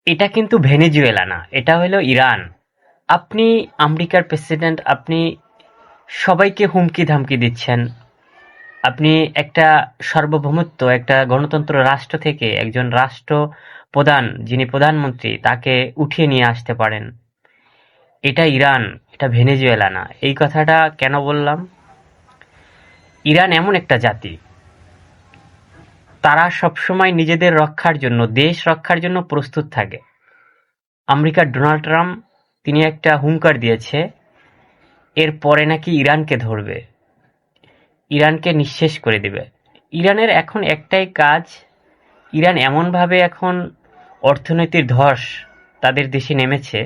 এটা কিন্তু ভেনেজুয়েলা না, এটা হলো ইরান। আপনি আমেরিকার প্রেসিডেন্ট, আপনি সবাইকে হুমকি ধামকি দিচ্ছেন। আপনি একটা সার্বভৌমত্ব, একটা গণতন্ত্র রাষ্ট্র থেকে একজন রাষ্ট্র প্রধান, যিনি প্রধানমন্ত্রী, তাকে উঠিয়ে নিয়ে আসতে পারেন। এটা ইরান, এটা ভেনেজুয়েলা না। এই কথাটা কেন বললাম? ইরান এমন একটা জাতি, তারা সবসময় নিজেদের রক্ষার জন্য, দেশ রক্ষার জন্য প্রস্তুত থাকে। আমেরিকার ডোনাল্ড ট্রাম্প, তিনি একটা হুঙ্কার দিয়েছে, এর পরে নাকি ইরানকে ধরবে, ইরানকে নিঃশেষ করে দিবে। ইরানের এখন একটাই কাজ, ইরান এমনভাবে এখন অর্থনীতির ধস তাদের দেশে নেমেছে,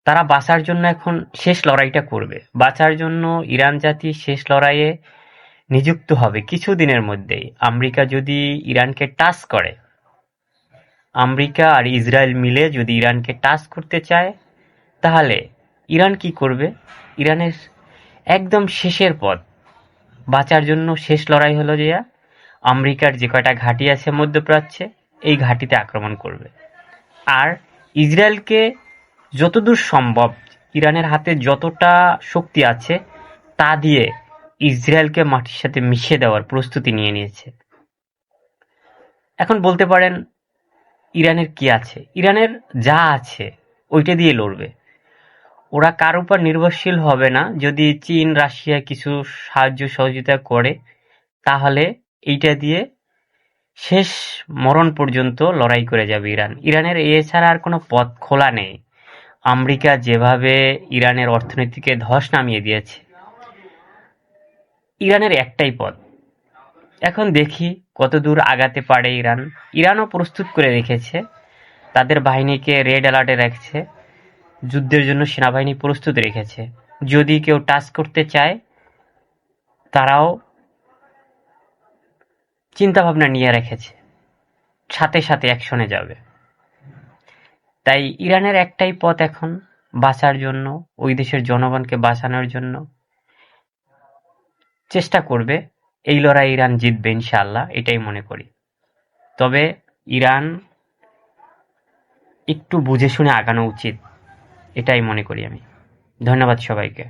তারা বাঁচার জন্য এখন শেষ লড়াইটা করবে। বাঁচার জন্য ইরান জাতি শেষ লড়াইয়ে নিযুক্ত হবে কিছুদিনের মধ্যেই। আমেরিকা যদি ইরানকে টাচ করে, আমেরিকা আর ইসরায়েল মিলে যদি ইরানকে টাচ করতে চায়, তাহলে ইরান কি করবে? ইরানের একদম শেষের পথ, বাঁচার জন্য শেষ লড়াই হলো যে আমেরিকার যে কয়টা ঘাঁটি আছে মধ্যপ্রাচ্যে, এই ঘাঁটিতে আক্রমণ করবে। আর ইসরায়েলকে যতদূর সম্ভব, ইরানের হাতে যতটা শক্তি আছে তা দিয়ে ইসরায়েলকে মাটির সাথে মিশিয়ে দেওয়ার প্রস্তুতি নিয়ে নিয়েছে। এখন বলতে পারেন ইরানের কি আছে? ইরানের যা আছে ওইটা দিয়ে লড়বে। ওরা কার উপর নির্ভরশীল হবে না। যদি চীন রাশিয়া কিছু সাহায্য সহযোগিতা করে, তাহলে এইটা দিয়ে শেষ মরণ পর্যন্ত লড়াই করে যাবে ইরান। ইরানের এছাড়া আর কোনো পথ খোলা নেই। আমেরিকা যেভাবে ইরানের অর্থনীতিকে ধস নামিয়ে দিয়েছে, ইরানের একটাই পথ। এখন দেখি কতদূর আগাতে পারে ইরান। ইরানও প্রস্তুত করে রেখেছে, তাদের বাহিনীকে রেড অ্যালার্টে রাখছে, যুদ্ধের জন্য সেনাবাহিনী প্রস্তুত রেখেছে। যদি কেউ টাচ করতে চায়, তারাও চিন্তাভাবনা নিয়ে রেখেছে, সাথে সাথে অ্যাকশনে যাবে। তাই ইরানের একটাই পথ এখন, বাঁচার জন্য, ওই দেশের জনগণকে বাঁচানোর জন্য চেষ্টা করবে। এই লড়াই ইরান জিতবে ইনশাআল্লাহ, এটাই মনে করি। তবে ইরান একটু বুঝে শুনে আগানো উচিত, এটাই মনে করি আমি। ধন্যবাদ সবাইকে।